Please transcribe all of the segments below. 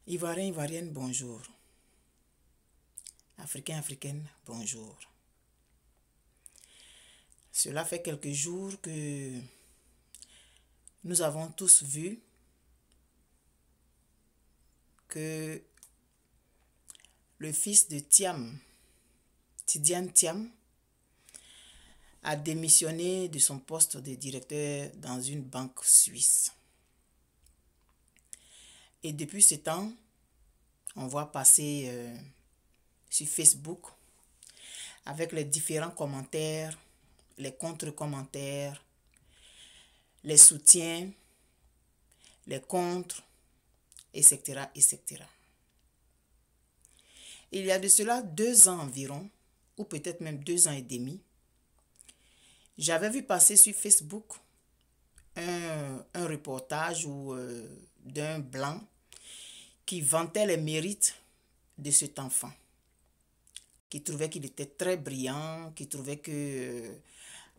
Ivoirien, Ivoirienne, bonjour. Africain, Africaine, bonjour. Cela fait quelques jours que nous avons tous vu que le fils de Thiam, Tidiane Thiam, a démissionné de son poste de directeur dans une banque suisse. Et depuis ce temps, on voit passer sur Facebook avec les différents commentaires, les contre-commentaires, les soutiens, les contre, etc., etc. Il y a de cela 2 ans environ, ou peut-être même 2 ans et demi, j'avais vu passer sur Facebook un reportage d'un blanc qui vantait les mérites de cet enfant, qui trouvait qu'il était très brillant, qui trouvait que,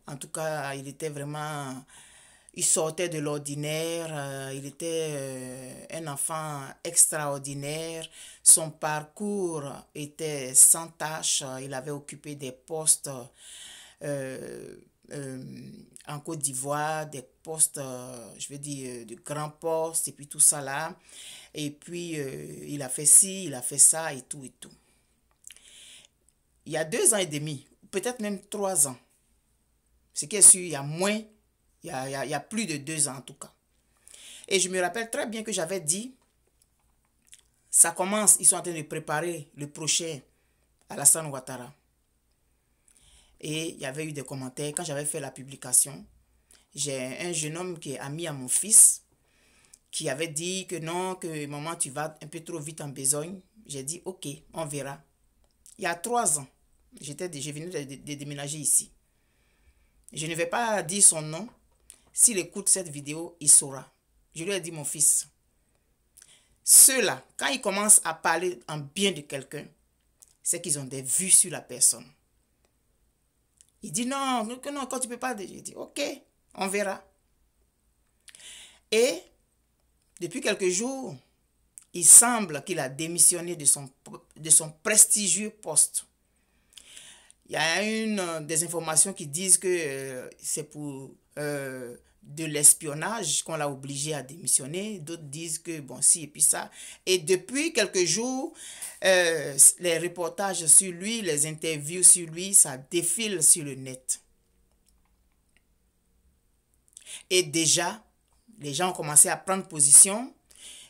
en tout cas, il sortait de l'ordinaire, il était un enfant extraordinaire, son parcours était sans tâche, il avait occupé des postes en Côte d'Ivoire, des postes, je veux dire, de grands postes, et puis tout ça là. Et puis, il a fait ci, il a fait ça, et tout, et tout. Il y a 2 ans et demi, peut-être même 3 ans. Ce qui est sûr, il y a moins, il y a plus de 2 ans en tout cas. Et je me rappelle très bien que j'avais dit, ça commence, ils sont en train de préparer le prochain Alassane Ouattara. Et il y avait eu des commentaires. Quand j'avais fait la publication, j'ai un jeune homme qui est ami à mon fils, qui avait dit que non, que maman, tu vas un peu trop vite en besogne. J'ai dit, ok, on verra. Il y a 3 ans, je venais de déménager ici. Je ne vais pas dire son nom. S'il écoute cette vidéo, il saura. Je lui ai dit, mon fils, ceux-là, quand ils commencent à parler en bien de quelqu'un, c'est qu'ils ont des vues sur la personne. Il dit non, non, quand tu ne peux pas. J'ai dit, ok, on verra. Et depuis quelques jours, il semble qu'il a démissionné de son prestigieux poste. Il y a des informations qui disent que c'est pour de l'espionnage qu'on l'a obligé à démissionner. D'autres disent que bon, si, et puis ça. Et depuis quelques jours, les reportages sur lui, les interviews sur lui, ça défile sur le net. Et déjà, les gens ont commencé à prendre position.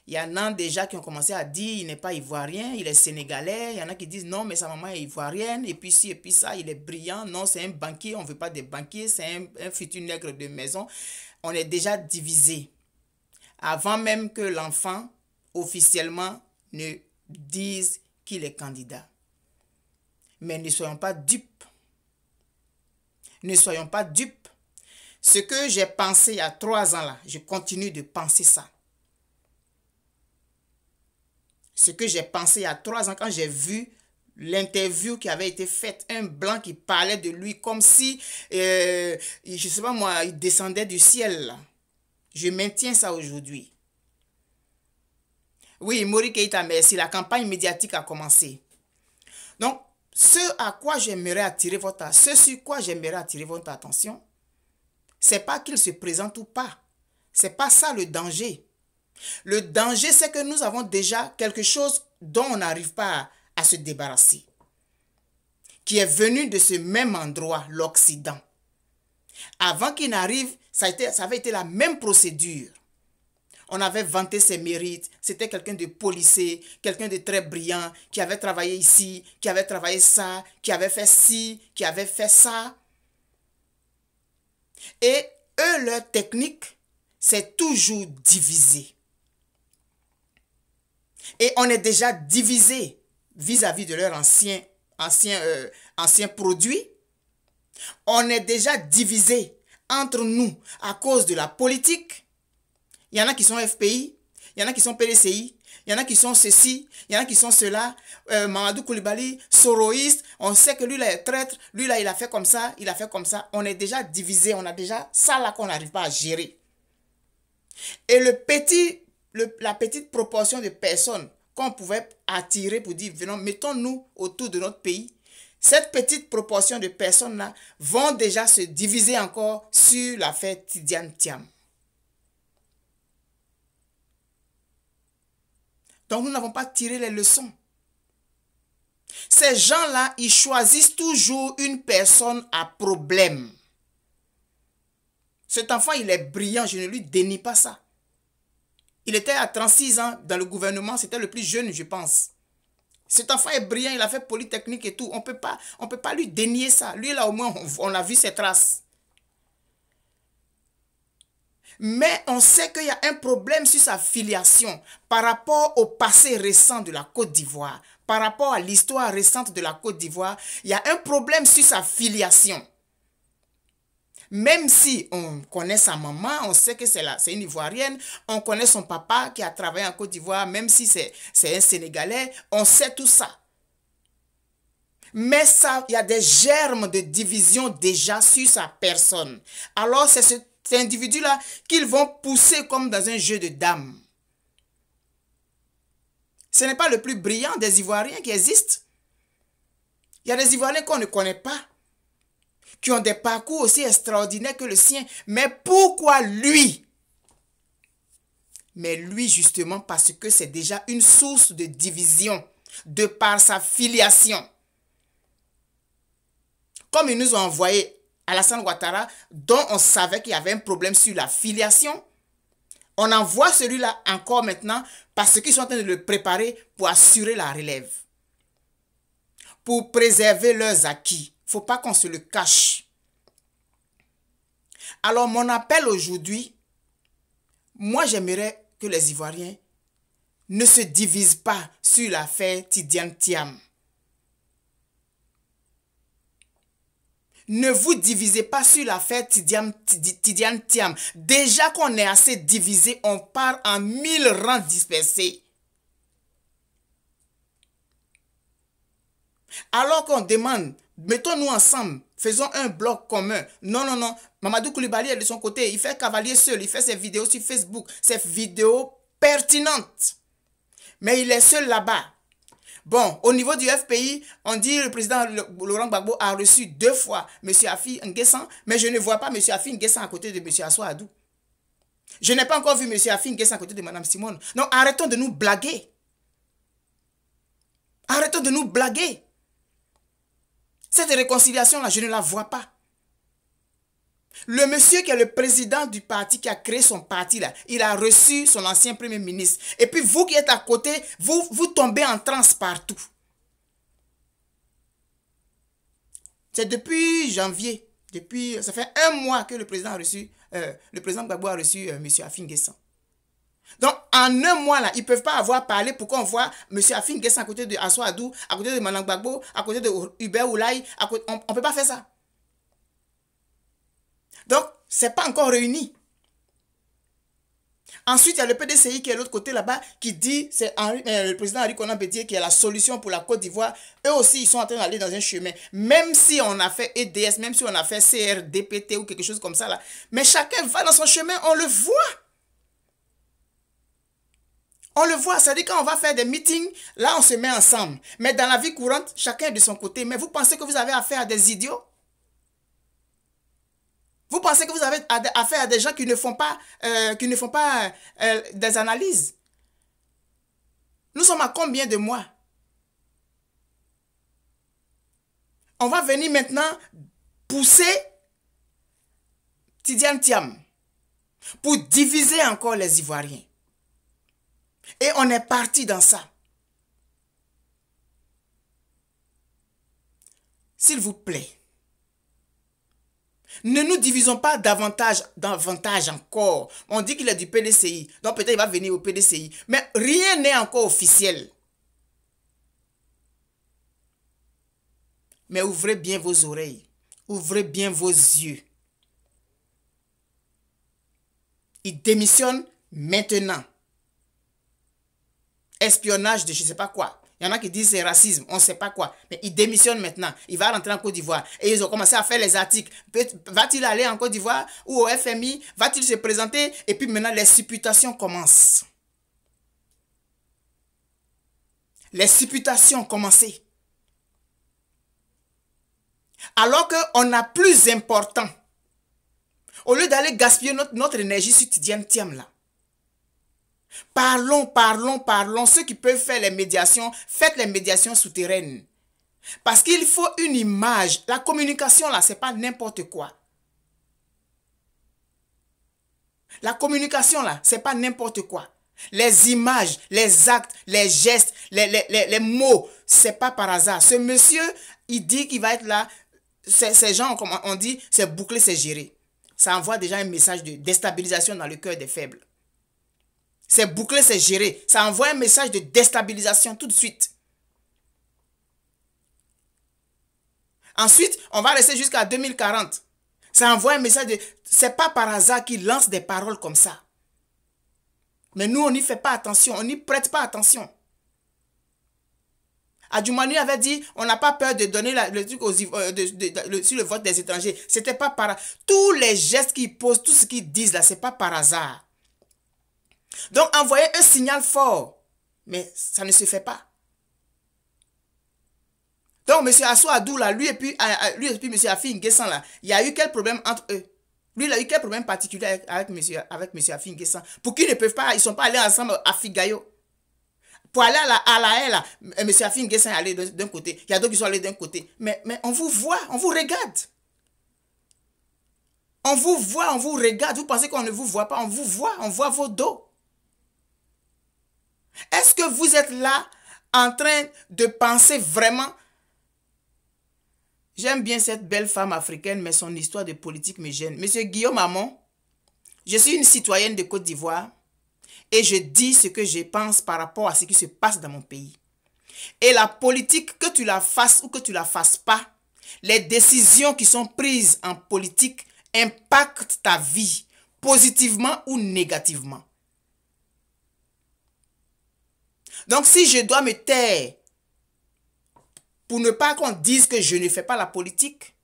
Il y en a déjà qui ont commencé à dire il n'est pas ivoirien, il est sénégalais. Il y en a qui disent non, mais sa maman est ivoirienne. Et puis ci, et puis ça, il est brillant. Non, c'est un banquier, on ne veut pas des banquiers, c'est un futur nègre de maison. On est déjà divisé. Avant même que l'enfant, officiellement, ne dise qu'il est candidat. Mais ne soyons pas dupes. Ne soyons pas dupes. Ce que j'ai pensé il y a 3 ans là, je continue de penser ça. Ce que j'ai pensé il y a 3 ans quand j'ai vu l'interview qui avait été faite, un blanc qui parlait de lui comme si, je ne sais pas moi, il descendait du ciel. Là. Je maintiens ça aujourd'hui. Oui, Mori Keïta, merci. La campagne médiatique a commencé. Donc, ce sur quoi j'aimerais attirer votre attention, c'est pas qu'il se présente ou pas. C'est pas ça le danger. Le danger, c'est que nous avons déjà quelque chose dont on n'arrive pas à se débarrasser, qui est venu de ce même endroit, l'Occident. Avant qu'il n'arrive, ça avait été la même procédure. On avait vanté ses mérites, c'était quelqu'un de policé, quelqu'un de très brillant, qui avait travaillé ici, qui avait travaillé ça, qui avait fait ci, qui avait fait ça. Et eux, leur technique, c'est toujours diviser. Et on est déjà divisé vis-à-vis de leurs anciens produits. On est déjà divisé entre nous à cause de la politique. Il y en a qui sont FPI, il y en a qui sont PDCI, il y en a qui sont ceci, il y en a qui sont cela. Mamadou Koulibaly, soroïste, on sait que lui là est traître, lui là il a fait comme ça, il a fait comme ça. On est déjà divisé, on a déjà ça là qu'on n'arrive pas à gérer. Et la petite proportion de personnes qu'on pouvait attirer pour dire, venons, mettons-nous autour de notre pays. Cette petite proportion de personnes-là vont déjà se diviser encore sur l'affaire Tidiane Thiam. Donc, nous n'avons pas tiré les leçons. Ces gens-là, ils choisissent toujours une personne à problème. Cet enfant, il est brillant, je ne lui dénie pas ça. Il était à 36 ans dans le gouvernement, c'était le plus jeune, je pense. Cet enfant est brillant, il a fait Polytechnique et tout. On peut pas lui dénier ça. Lui, là, au moins, on a vu ses traces. Mais on sait qu'il y a un problème sur sa filiation par rapport au passé récent de la Côte d'Ivoire, par rapport à l'histoire récente de la Côte d'Ivoire. Il y a un problème sur sa filiation. Même si on connaît sa maman, on sait que c'est une Ivoirienne, on connaît son papa qui a travaillé en Côte d'Ivoire, même si c'est un Sénégalais, on sait tout ça. Mais ça, il y a des germes de division déjà sur sa personne. Alors c'est cet individu-là qu'ils vont pousser comme dans un jeu de dames. Ce n'est pas le plus brillant des Ivoiriens qui existent. Il y a des Ivoiriens qu'on ne connaît pas, qui ont des parcours aussi extraordinaires que le sien. Mais pourquoi lui? Mais lui, justement, parce que c'est déjà une source de division de par sa filiation. Comme ils nous ont envoyé Alassane Ouattara, dont on savait qu'il y avait un problème sur la filiation, on envoie celui-là encore maintenant parce qu'ils sont en train de le préparer pour assurer la relève, pour préserver leurs acquis. Il ne faut pas qu'on se le cache. Alors, mon appel aujourd'hui, moi, j'aimerais que les Ivoiriens ne se divisent pas sur l'affaire Tidiane Thiam. Ne vous divisez pas sur l'affaire Tidiane Thiam. Déjà qu'on est assez divisé, on part en 1000 rangs dispersés. Alors qu'on demande, mettons-nous ensemble, faisons un bloc commun. Non, non, non. Mamadou Koulibaly est de son côté. Il fait cavalier seul. Il fait ses vidéos sur Facebook. Ses vidéos pertinentes. Mais il est seul là-bas. Bon, au niveau du FPI, on dit que le président Laurent Gbagbo a reçu 2 fois M. Afi N'Guessan, mais je ne vois pas M. Afi N'Guessan à côté de M. Assoadou. Je n'ai pas encore vu M. Afi N'Guessan à côté de Mme Simone. Donc, arrêtons de nous blaguer. Arrêtons de nous blaguer. Cette réconciliation-là, je ne la vois pas. Le monsieur qui est le président du parti, qui a créé son parti, là, il a reçu son ancien premier ministre. Et puis vous qui êtes à côté, vous tombez en transe partout. C'est depuis janvier, ça fait 1 mois que le président a reçu, le président Gbagbo a reçu M. Afi N'Guessan. Donc, en 1 mois, là, ils ne peuvent pas avoir parlé pour qu'on voit M. Afi N'Guessan à côté de Assoadou, à côté de Mme Gbagbo, à côté de Hubert Oulaye. On ne peut pas faire ça. Donc, ce n'est pas encore réuni. Ensuite, il y a le PDCI qui est de l'autre côté là-bas, qui dit, c'est le président Henri Konan Bédié qui est la solution pour la Côte d'Ivoire. Eux aussi, ils sont en train d'aller dans un chemin. Même si on a fait EDS, même si on a fait CRDPT ou quelque chose comme ça, là. Mais chacun va dans son chemin, on le voit. On le voit, c'est-à-dire quand on va faire des meetings, là, on se met ensemble. Mais dans la vie courante, chacun est de son côté. Mais vous pensez que vous avez affaire à des idiots? Vous pensez que vous avez affaire à des gens qui ne font pas, des analyses? Nous sommes à combien de mois? On va venir maintenant pousser Tidiane Thiam pour diviser encore les Ivoiriens. Et on est parti dans ça. S'il vous plaît, ne nous divisons pas davantage encore. On dit qu'il est du PDCI, donc peut-être il va venir au PDCI. Mais rien n'est encore officiel. Mais ouvrez bien vos oreilles. Ouvrez bien vos yeux. Il démissionne maintenant. Espionnage de je ne sais pas quoi. Il y en a qui disent c'est racisme, on ne sait pas quoi. Mais il démissionne maintenant. Il va rentrer en Côte d'Ivoire. Et ils ont commencé à faire les articles. Va-t-il aller en Côte d'Ivoire ou au FMI? Va-t-il se présenter? Et puis maintenant, les supputations commencent. Les supputations ont commencé. Alors qu'on a plus important. Au lieu d'aller gaspiller notre énergie sur Tidiane Thiam là. Parlons, parlons, parlons. Ceux qui peuvent faire les médiations, faites les médiations souterraines. Parce qu'il faut une image. La communication là, c'est pas n'importe quoi. La communication là, c'est pas n'importe quoi. Les images, les actes, les gestes, les mots, c'est pas par hasard. Ce monsieur, il dit qu'il va être là. Ces gens, comme on dit, c'est bouclé, c'est géré. Ça envoie déjà un message de déstabilisation dans le cœur des faibles. C'est bouclé, c'est géré. Ça envoie un message de déstabilisation tout de suite. Ensuite, on va rester jusqu'à 2040. Ça envoie un message de... C'est pas par hasard qu'il lance des paroles comme ça. Mais nous, on n'y fait pas attention. On n'y prête pas attention. Adjumani avait dit, on n'a pas peur de donner le truc sur le vote des étrangers. C'était pas par... Tous les gestes qu'ils posent, tout ce qu'ils disent là, c'est pas par hasard. Donc, envoyer un signal fort. Mais ça ne se fait pas. Donc, M. Assou Adou, là, lui et puis M. Afi N'Guessan, là, il y a eu quel problème entre eux? Lui, il a eu quel problème particulier avec M. Afi N'Guessan? Pour qu'ils ne peuvent pas, ils ne sont pas allés ensemble à Figayo. Pour aller à la haie, là, M. Afi N'Guessan est allé d'un côté. Il y a d'autres qui sont allés d'un côté. Mais on vous voit, on vous regarde. On vous voit, on vous regarde. Vous pensez qu'on ne vous voit pas? On vous voit, on voit vos dos. Est-ce que vous êtes là en train de penser vraiment? J'aime bien cette belle femme africaine, mais son histoire de politique me gêne. Monsieur Guillaume Hamon, je suis une citoyenne de Côte d'Ivoire et je dis ce que je pense par rapport à ce qui se passe dans mon pays. Et la politique, que tu la fasses ou que tu la fasses pas, les décisions qui sont prises en politique impactent ta vie, positivement ou négativement. Donc si je dois me taire, pour ne pas qu'on dise que je ne fais pas la politique.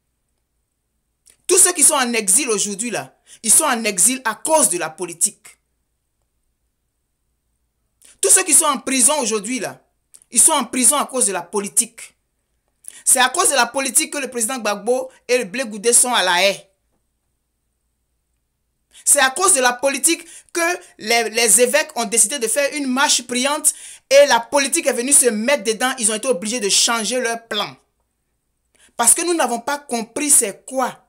Tous ceux qui sont en exil aujourd'hui, là, ils sont en exil à cause de la politique. Tous ceux qui sont en prison aujourd'hui, là, ils sont en prison à cause de la politique. C'est à cause de la politique que le président Gbagbo et le Blé Goudé sont à la haie. C'est à cause de la politique que les évêques ont décidé de faire une marche priante et la politique est venue se mettre dedans. Ils ont été obligés de changer leur plan. Parce que nous n'avons pas compris c'est quoi.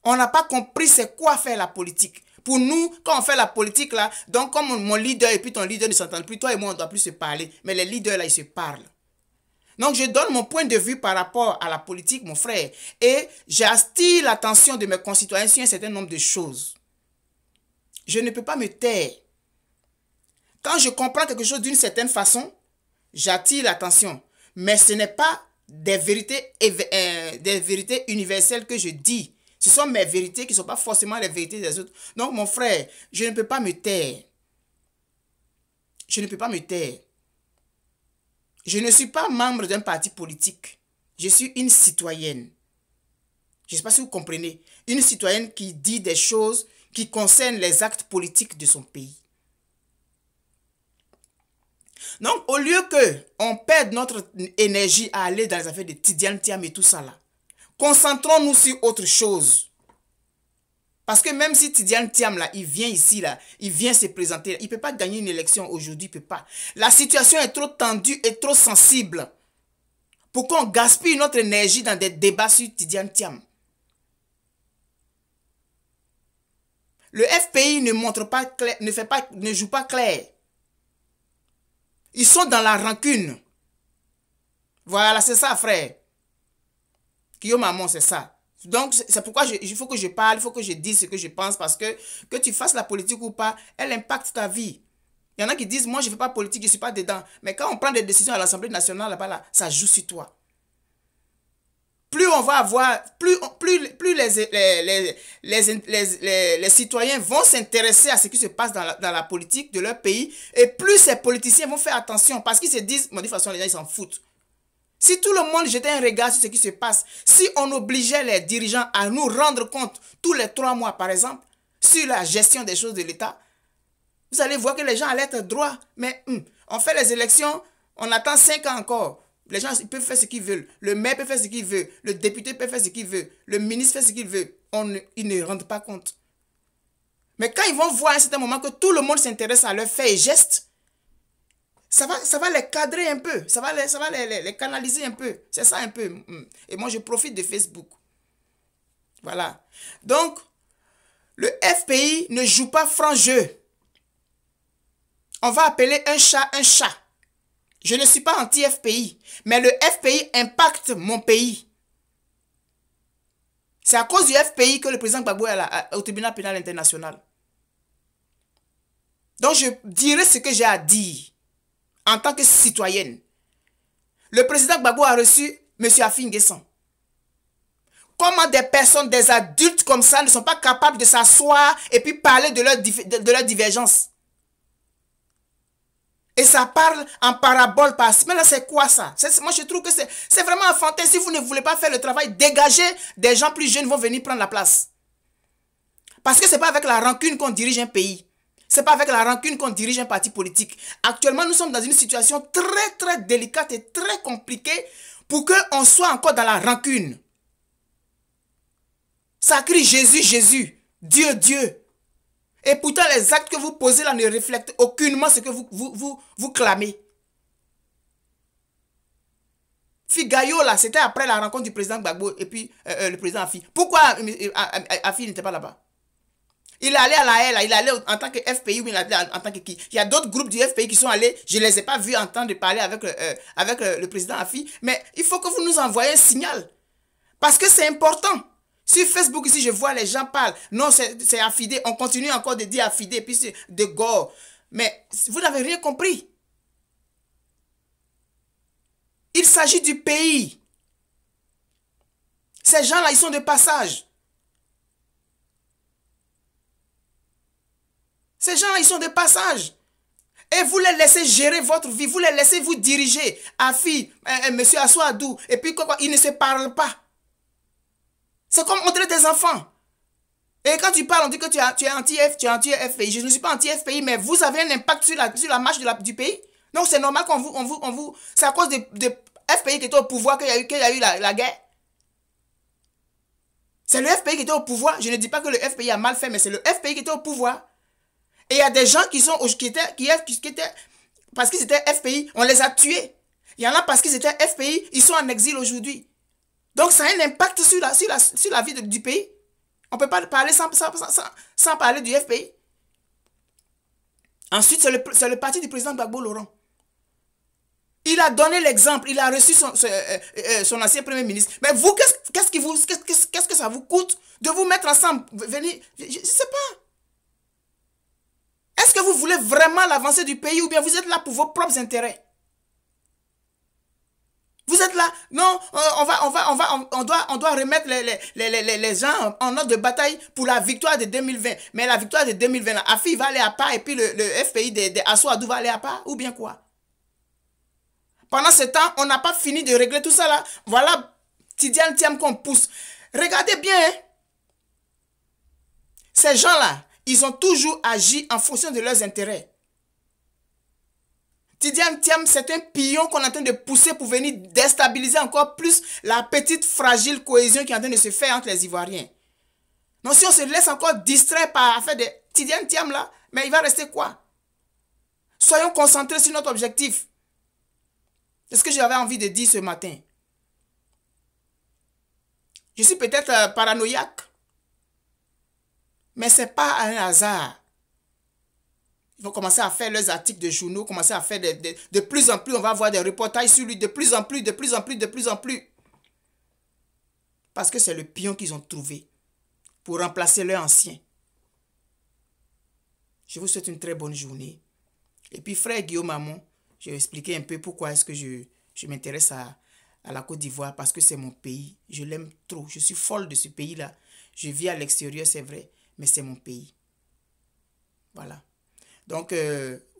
On n'a pas compris c'est quoi faire la politique. Pour nous, quand on fait la politique là, donc comme mon leader et puis ton leader ne s'entendent plus, toi et moi on ne doit plus se parler. Mais les leaders là, ils se parlent. Donc je donne mon point de vue par rapport à la politique, mon frère. Et j'attire l'attention de mes concitoyens sur un certain nombre de choses. Je ne peux pas me taire. Quand je comprends quelque chose d'une certaine façon, j'attire l'attention. Mais ce n'est pas des vérités universelles que je dis. Ce sont mes vérités qui ne sont pas forcément les vérités des autres. Donc, mon frère, je ne peux pas me taire. Je ne peux pas me taire. Je ne suis pas membre d'un parti politique. Je suis une citoyenne. Je ne sais pas si vous comprenez. Une citoyenne qui dit des choses qui concernent les actes politiques de son pays. Donc, au lieu qu'on perde notre énergie à aller dans les affaires de Tidiane Thiam et tout ça là, concentrons-nous sur autre chose. Parce que même si Tidiane Thiam là, il vient ici là, il vient se présenter, il ne peut pas gagner une élection aujourd'hui, il ne peut pas. La situation est trop tendue et trop sensible pour qu'on gaspille notre énergie dans des débats sur Tidiane Thiam. Le FPI ne montre pas clair, ne joue pas clair. Ils sont dans la rancune. Voilà, c'est ça, frère. Guillaume Hamon, c'est ça. Donc, c'est pourquoi il faut que je parle, il faut que je dise ce que je pense, parce que tu fasses la politique ou pas, elle impacte ta vie. Il y en a qui disent, moi, je ne fais pas politique, je ne suis pas dedans. Mais quand on prend des décisions à l'Assemblée nationale, là-bas, là, ça joue sur toi. Plus on va avoir, plus les citoyens vont s'intéresser à ce qui se passe dans la politique de leur pays, et plus ces politiciens vont faire attention, parce qu'ils se disent, de toute façon, les gens, ils s'en foutent. Si tout le monde jetait un regard sur ce qui se passe, si on obligeait les dirigeants à nous rendre compte tous les 3 mois, par exemple, sur la gestion des choses de l'État, vous allez voir que les gens allaient être droits. Mais on fait les élections, On attend 5 ans encore. Les gens ils peuvent faire ce qu'ils veulent. Le maire peut faire ce qu'il veut. Le député peut faire ce qu'il veut. Le ministre fait ce qu'il veut. Ils ne rendent pas compte. Mais quand ils vont voir à un certain moment que tout le monde s'intéresse à leurs faits et gestes, ça va les cadrer un peu. Ça va les canaliser un peu. C'est ça un peu. Et moi, je profite de Facebook. Voilà. Donc, le FPI ne joue pas franc jeu. On va appeler un chat un chat. Je ne suis pas anti-FPI, mais le FPI impacte mon pays. C'est à cause du FPI que le président Gbagbo est au tribunal pénal international. Donc je dirai ce que j'ai à dire en tant que citoyenne. Le président Gbagbo a reçu M. Affi N'Guessan. Comment des personnes, des adultes comme ça ne sont pas capables de s'asseoir et puis parler de leur divergence? Et ça parle en parabole par-ci. Mais là, c'est quoi ça? Moi, je trouve que c'est vraiment enfantin. Si vous ne voulez pas faire le travail, dégagez. Des gens plus jeunes vont venir prendre la place. Parce que ce n'est pas avec la rancune qu'on dirige un pays. Ce n'est pas avec la rancune qu'on dirige un parti politique. Actuellement, nous sommes dans une situation très, très délicate et très compliquée pour qu'on soit encore dans la rancune. Ça crie Jésus, Jésus, Dieu, Dieu. Et pourtant, les actes que vous posez là ne reflètent aucunement ce que vous clamez. Figayo là, c'était après la rencontre du président Gbagbo et puis le président Affi. Pourquoi Affi n'était pas là-bas? Il est allé à la haie là, il est allé en tant que FPI ou il est allé en tant que qui? Il y a d'autres groupes du FPI qui sont allés, je ne les ai pas vus entendre parler avec le président Affi. Mais il faut que vous nous envoyiez un signal. Parce que c'est important. Sur Facebook ici, je vois les gens parlent. Non, c'est affidé. On continue encore de dire affidé. Puis c'est de gore. Mais vous n'avez rien compris. Il s'agit du pays. Ces gens-là, ils sont de passage. Ces gens-là, ils sont de passage. Et vous les laissez gérer votre vie. Vous les laissez vous diriger. Affi, monsieur Assoadou. Et puis, ils ne se parlent pas. C'est comme on traite des enfants. Et quand tu parles, on dit que tu es anti-FPI. Je ne suis pas anti-FPI, mais vous avez un impact sur la marche du pays. Donc c'est normal qu'on vous... C'est à cause de FPI qui était au pouvoir qu'il y a eu la guerre. C'est le FPI qui était au pouvoir. Je ne dis pas que le FPI a mal fait, mais c'est le FPI qui était au pouvoir. Et il y a des gens qui étaient... Parce qu'ils étaient FPI, on les a tués. Il y en a parce qu'ils étaient FPI, ils sont en exil aujourd'hui. Donc, ça a un impact sur la vie du pays. On ne peut pas parler sans parler du FPI. Ensuite, c'est le parti du président Gbagbo Laurent. Il a donné l'exemple. Il a reçu son ancien premier ministre. Mais vous, qu'est-ce que ça vous coûte de vous mettre ensemble? Venir, je ne sais pas. Est-ce que vous voulez vraiment l'avancée du pays ou bien vous êtes là pour vos propres intérêts? Vous êtes là, non, on doit remettre les gens en ordre de bataille pour la victoire de 2020. Mais la victoire de 2020, Affi va aller à part et puis le FPI de Assoadou va aller à part, ou bien quoi? Pendant ce temps, on n'a pas fini de régler tout ça là. Voilà, Tidiane Thiam qu'on pousse. Regardez bien, hein? Ces gens-là, ils ont toujours agi en fonction de leurs intérêts. Tidiane Thiam, c'est un pion qu'on est en train de pousser pour venir déstabiliser encore plus la petite fragile cohésion qui est en train de se faire entre les Ivoiriens. Donc si on se laisse encore distraire par l'affaire de Tidiane Thiam là, mais il va rester quoi? Soyons concentrés sur notre objectif. C'est ce que j'avais envie de dire ce matin. Je suis peut-être paranoïaque, mais ce n'est pas un hasard. Ils vont commencer à faire leurs articles de journaux, commencer à faire de plus en plus, on va avoir des reportages sur lui, de plus en plus. Parce que c'est le pion qu'ils ont trouvé pour remplacer leur ancien. Je vous souhaite une très bonne journée. Et puis frère Guillaume Amon, je vais expliquer un peu pourquoi est-ce que je m'intéresse à la Côte d'Ivoire, parce que c'est mon pays. Je l'aime trop, je suis folle de ce pays-là. Je vis à l'extérieur, c'est vrai, mais c'est mon pays. Voilà. Donc,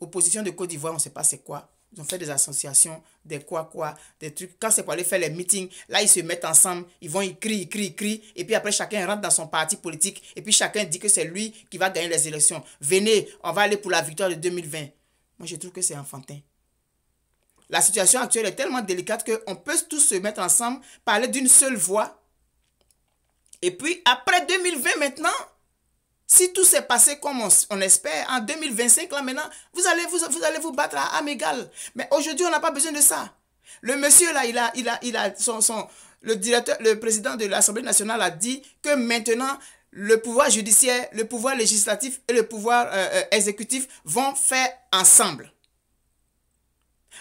opposition de Côte d'Ivoire, on ne sait pas c'est quoi. Ils ont fait des associations, des des trucs. Quand c'est pour aller faire les meetings, là, ils se mettent ensemble, ils vont écrire. Et puis après, chacun rentre dans son parti politique. Et puis chacun dit que c'est lui qui va gagner les élections. Venez, on va aller pour la victoire de 2020. Moi, je trouve que c'est enfantin. La situation actuelle est tellement délicate qu'on peut tous se mettre ensemble, parler d'une seule voix. Et puis, après 2020 maintenant, si tout s'est passé comme on espère, en 2025, là maintenant, vous allez vous battre à âme égale. Mais aujourd'hui, on n'a pas besoin de ça. Le monsieur là, le président de l'Assemblée nationale a dit que maintenant, le pouvoir judiciaire, le pouvoir législatif et le pouvoir exécutif vont faire ensemble.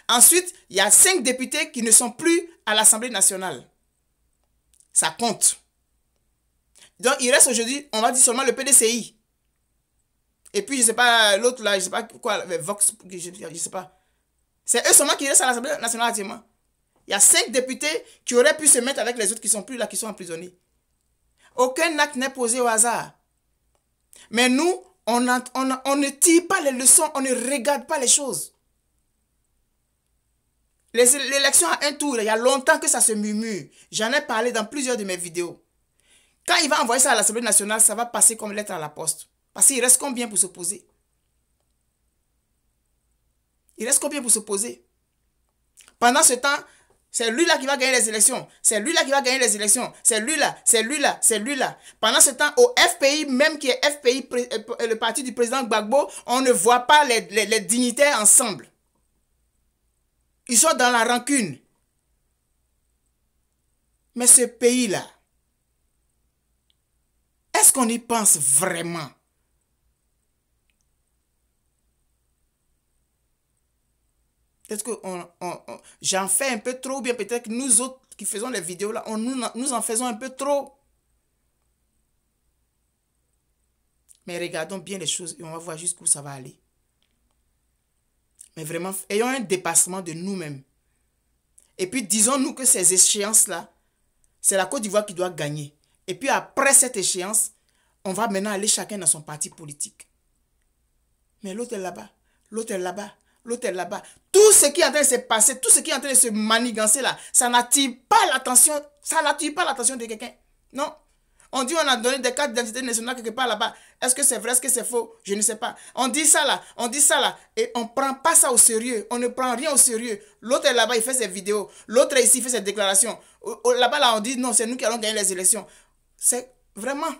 Ensuite, il y a 5 députés qui ne sont plus à l'Assemblée nationale. Ça compte. Donc, il reste aujourd'hui, on va dire seulement le PDCI. Et puis, je ne sais pas, l'autre là, je ne sais pas quoi, Vox, je ne sais pas. C'est eux seulement qui restent à l'Assemblée nationale actuellement. Il y a 5 députés qui auraient pu se mettre avec les autres qui ne sont plus là, qui sont emprisonnés. Aucun acte n'est posé au hasard. Mais nous, on ne tire pas les leçons, on ne regarde pas les choses. L'élection à un tour, il y a longtemps que ça se murmure. J'en ai parlé dans plusieurs de mes vidéos. Quand il va envoyer ça à l'Assemblée nationale, ça va passer comme lettre à la poste. Parce qu'il reste combien pour s'opposer? Il reste combien pour s'opposer? Pendant ce temps, c'est lui-là qui va gagner les élections. C'est lui-là qui va gagner les élections. C'est lui-là, c'est lui-là, c'est lui-là. Pendant ce temps, au FPI, même qui est FPI, le parti du président Gbagbo, on ne voit pas les dignitaires ensemble. Ils sont dans la rancune. Mais ce pays-là, est-ce qu'on y pense vraiment? Peut-être que j'en fais un peu trop, ou bien peut-être que nous autres qui faisons les vidéos là, nous en faisons un peu trop. Mais regardons bien les choses et on va voir jusqu'où ça va aller. Mais vraiment, ayons un dépassement de nous-mêmes. Et puis disons-nous que ces échéances-là, c'est la Côte d'Ivoire qui doit gagner. Et puis après cette échéance, on va maintenant aller chacun dans son parti politique. Mais l'autre est là-bas, l'autre est là-bas, l'autre est là-bas. Tout ce qui est en train de se passer, tout ce qui est en train de se manigancer là, ça n'attire pas l'attention, de quelqu'un. Non. On dit on a donné des cartes d'identité nationale quelque part là-bas. Est-ce que c'est vrai, est-ce que c'est faux? Je ne sais pas. On dit ça là, et on ne prend pas ça au sérieux. On ne prend rien au sérieux. L'autre est là-bas, il fait ses vidéos. L'autre est ici, il fait ses déclarations. Là-bas, là, on dit non, c'est nous qui allons gagner les élections. C'est vraiment...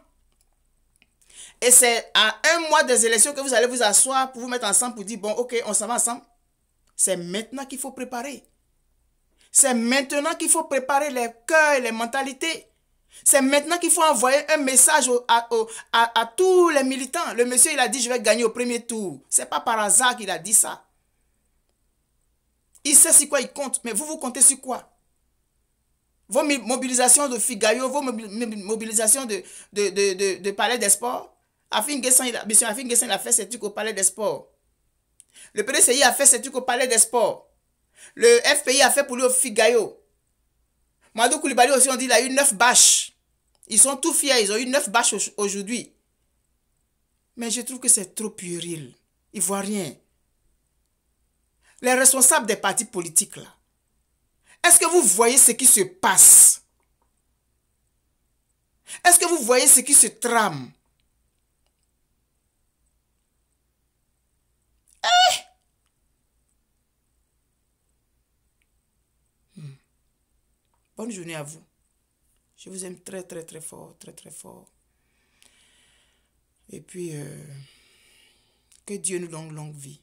Et c'est à un mois des élections que vous allez vous asseoir pour vous mettre ensemble pour dire, bon, ok, on s'en va ensemble. C'est maintenant qu'il faut préparer. C'est maintenant qu'il faut préparer les cœurs et les mentalités. C'est maintenant qu'il faut envoyer un message à tous les militants. Le monsieur, il a dit, je vais gagner au premier tour. Ce n'est pas par hasard qu'il a dit ça. Il sait sur quoi il compte, mais vous comptez sur quoi? Vos mobilisations de Figayo, vos mobilisations de Palais des Sports. Monsieur Afin Guessan, il a fait ses trucs au Palais des Sports. Le PDCI a fait ses trucs au Palais des Sports. Le FPI a fait pour lui au Figayo. Madou Koulibaly aussi, on dit, il a eu 9 bâches. Ils sont tout fiers, ils ont eu 9 bâches aujourd'hui. Mais je trouve que c'est trop puéril. Ils ne voient rien. Les responsables des partis politiques, là, est-ce que vous voyez ce qui se passe? Est-ce que vous voyez ce qui se trame? Bonne journée à vous. Je vous aime très, très, très fort, très, très fort. Et puis, que Dieu nous donne longue vie.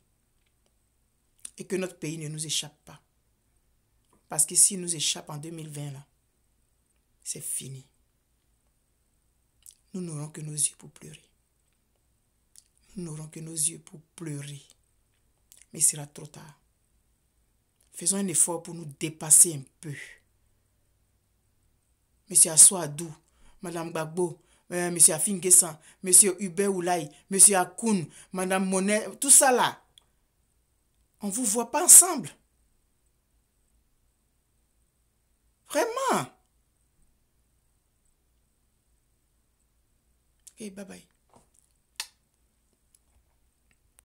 Et que notre pays ne nous échappe pas. Parce que s'il nous échappe en 2020, là, c'est fini. Nous n'aurons que nos yeux pour pleurer. Nous n'aurons que nos yeux pour pleurer. Mais il sera trop tard. Faisons un effort pour nous dépasser un peu. Monsieur Assoadou, Madame Gbagbo, Monsieur Afin Guessan, Monsieur Hubert Oulaye, Monsieur Akoun, Madame Monet, tout ça là. On ne vous voit pas ensemble. Vraiment. Ok, bye bye.